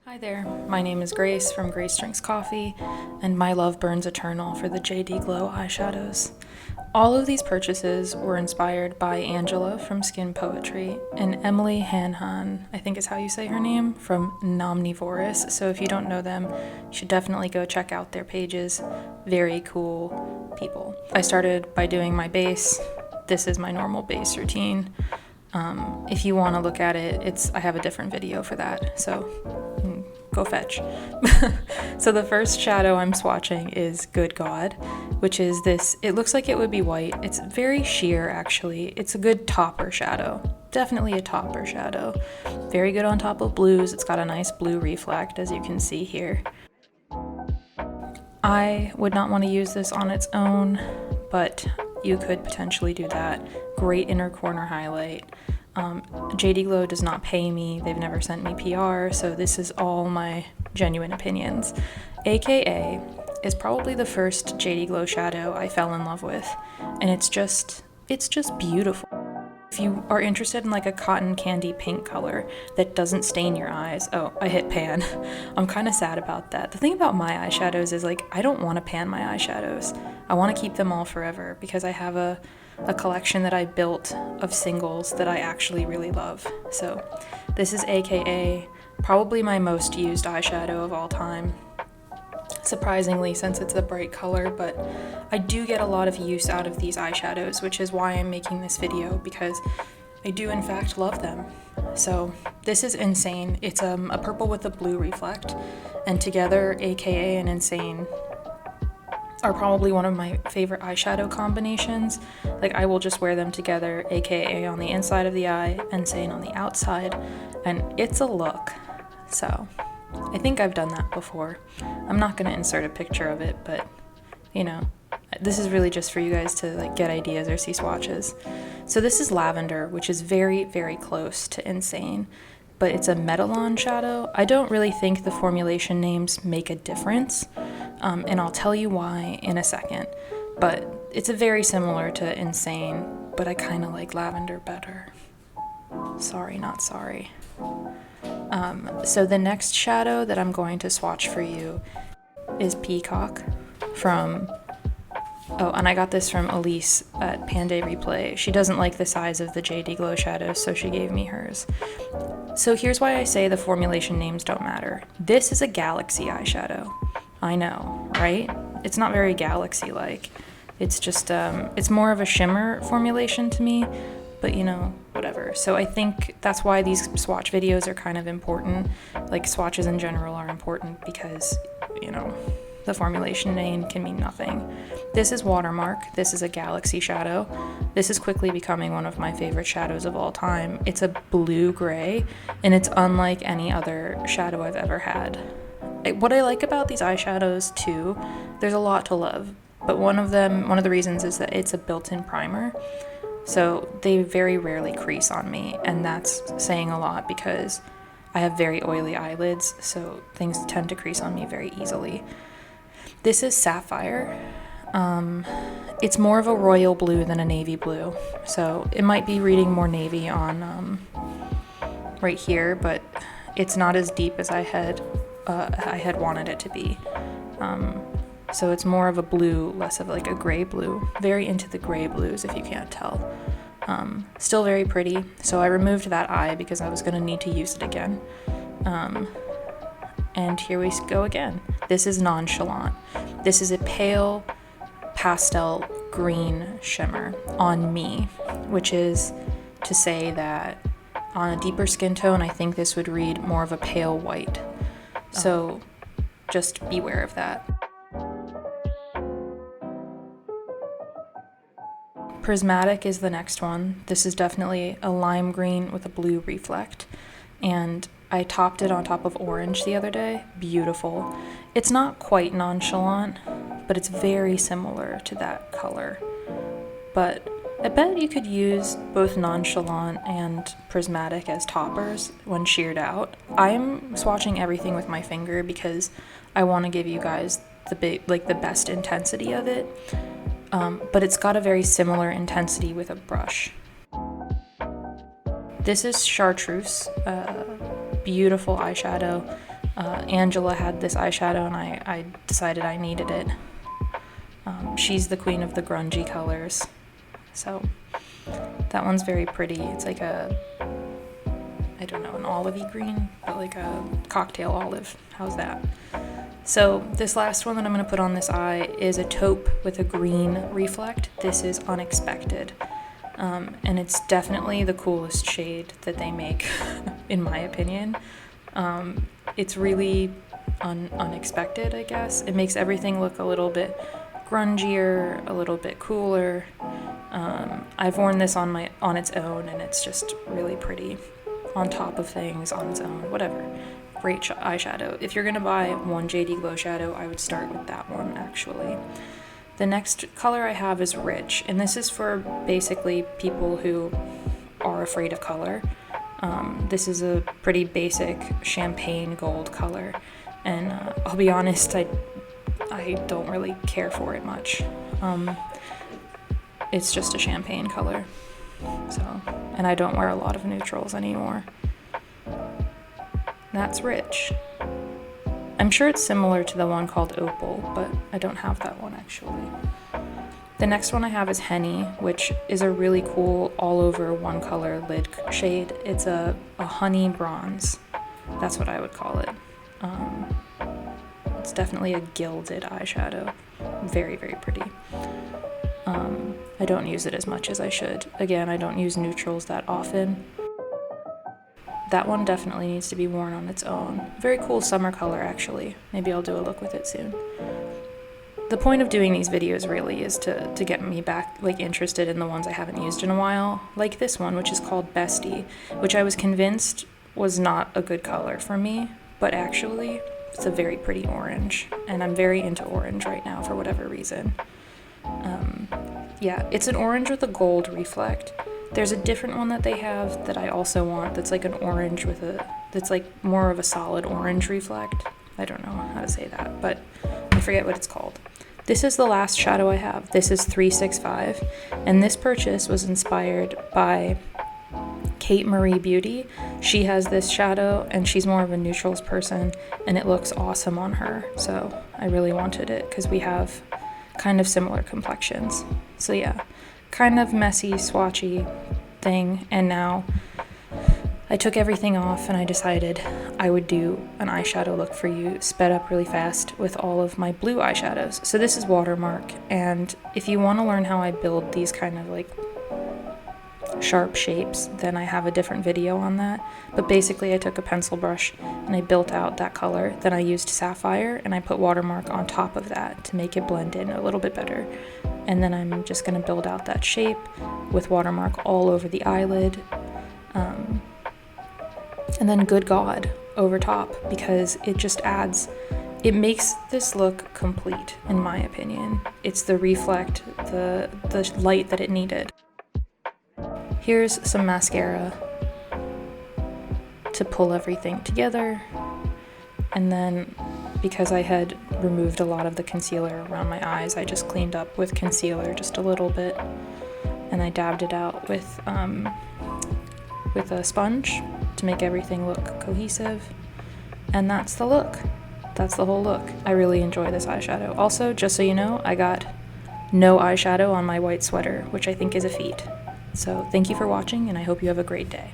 Hi there, my name is Grace from Grace Drinks Coffee, and my love burns eternal for the JD Glow eyeshadows. All of these purchases were inspired by Angela from Skin Poetry and Emily Hanhan, I think is how you say her name, from Nomnivorous. So if you don't know them, you should definitely go check out their pages. Very cool people. I started by doing my base. This is my normal base routine. If you want to look at it, I have a different video for that, so go fetch. So the first shadow I'm swatching is Good Gawd, which is this, it looks like it would be white. It's very sheer actually. It's a good topper shadow. Definitely a topper shadow. Very good on top of blues. It's got a nice blue reflect as you can see here. I would not want to use this on its own, but you could potentially do that. Great inner corner highlight. JD Glow does not pay me. They've never sent me PR, so this is all my genuine opinions. AKA is probably the first JD Glow shadow I fell in love with, and it's just beautiful. If you are interested in like a cotton candy pink color that doesn't stain your eyes, oh, I hit pan. I'm kind of sad about that. The thing about my eyeshadows is like, I don't want to pan my eyeshadows. I want to keep them all forever because I have a collection that I built of singles that I actually really love. So this is AKA probably my most used eyeshadow of all time. Surprisingly, since it's a bright color, but I do get a lot of use out of these eyeshadows, which is why I'm making this video, because I do in fact love them. So this is Insane. It's a purple with a blue reflect, and together AKA and Insane are probably one of my favorite eyeshadow combinations. Like, I will just wear them together, AKA on the inside of the eye, Insane on the outside, and it's a look. So I think I've done that before. I'm not gonna insert a picture of it, but you know, this is really just for you guys to like get ideas or see swatches. So this is Lavendar, which is very, very close to Insane, but it's a Metalon shadow. I don't really think the formulation names make a difference, and I'll tell you why in a second, but it's a very similar to Insane, but I kind of like Lavendar better. Sorry, not sorry. So the next shadow that I'm going to swatch for you is Peacock from, oh, and I got this from Elise at Panday Replay. She doesn't like the size of the JD Glow shadows, so she gave me hers. So here's why I say the formulation names don't matter. This is a galaxy eyeshadow. I know, right? It's not very galaxy-like. It's just, it's more of a shimmer formulation to me, but you know, whatever. So I think that's why these swatch videos are kind of important. Like, swatches in general are important because, you know, the formulation name can mean nothing. This is Watermark. This is a galaxy shadow. This is quickly becoming one of my favorite shadows of all time. It's a blue-gray, and it's unlike any other shadow I've ever had. What I like about these eyeshadows too, there's a lot to love, but one of the reasons is that it's a built-in primer. So they very rarely crease on me, and that's saying a lot because I have very oily eyelids, so things tend to crease on me very easily. This is Sapphire. It's more of a royal blue than a navy blue, so it might be reading more navy on right here, but it's not as deep as I had wanted it to be. So it's more of a blue, less of like a gray blue. Very into the gray blues, if you can't tell. Still very pretty. So I removed that eye because I was going to need to use it again. And here we go again. This is Nonchalant. This is a pale pastel green shimmer on me, which is to say that on a deeper skin tone, I think this would read more of a pale white. So just beware of that. Prismatic is the next one. This is definitely a lime green with a blue reflect, and I topped it on top of orange the other day. Beautiful. It's not quite Nonchalant, but it's very similar to that color. But I bet you could use both Nonchalant and Prismatic as toppers when sheared out. I'm swatching everything with my finger because I want to give you guys the best intensity of it. But it's got a very similar intensity with a brush. This is Charteuse, beautiful eyeshadow. Angela had this eyeshadow and I decided I needed it. She's the queen of the grungy colors. So that one's very pretty. It's like a, I don't know, an olivey green, but like a cocktail olive. How's that? So this last one that I'm going to put on this eye is a taupe with a green reflect. This is Unexpected. And it's definitely the coolest shade that they make, in my opinion. It's really unexpected, I guess. It makes everything look a little bit grungier, a little bit cooler. I've worn this on its own, and it's just really pretty. On top of things, on its own, whatever. Great eyeshadow. If you're gonna buy one JD Glow shadow, I would start with that one, actually. The next color I have is Rich, and this is for basically people who are afraid of color. This is a pretty basic champagne gold color, and I'll be honest, I don't really care for it much. It's just a champagne color, and I don't wear a lot of neutrals anymore. That's Rich. I'm sure it's similar to the one called Opal, but I don't have that one actually. The next one I have is Henny, which is a really cool all over one color lid shade. It's a honey bronze. That's what I would call it. It's definitely a gilded eyeshadow. Very, very pretty. I don't use it as much as I should. Again, I don't use neutrals that often. That one definitely needs to be worn on its own. Very cool summer color, actually. Maybe I'll do a look with it soon. The point of doing these videos really is to get me back interested in the ones I haven't used in a while, like this one, which is called Bestie, which I was convinced was not a good color for me, but actually it's a very pretty orange, and I'm very into orange right now for whatever reason. Yeah, it's an orange with a gold reflect. There's a different one that they have that I also want that's like an orange that's like more of a solid orange reflect. I don't know how to say that, but I forget what it's called. This is the last shadow I have. This is 365, and this purchase was inspired by Kate Marie Beauty. She has this shadow, and she's more of a neutrals person, and it looks awesome on her, so I really wanted it because we have kind of similar complexions. So yeah, kind of messy, swatchy thing, and now I took everything off and I decided I would do an eyeshadow look for you, sped up really fast with all of my blue eyeshadows. So this is Watermark, and if you want to learn how I build these kind of like sharp shapes, then I have a different video on that. But basically I took a pencil brush and I built out that color. Then I used Sapphire and I put Watermark on top of that to make it blend in a little bit better. And then I'm just going to build out that shape with Watermark all over the eyelid. And then Good Gawd over top, because it just adds, it makes this look complete, in my opinion. It's the reflect, the light that it needed. Here's some mascara to pull everything together. And then because I had removed a lot of the concealer around my eyes, I just cleaned up with concealer just a little bit. And I dabbed it out with a sponge to make everything look cohesive. And that's the look. That's the whole look. I really enjoy this eyeshadow. Also, just so you know, I got no eyeshadow on my white sweater, which I think is a feat. So thank you for watching, and I hope you have a great day.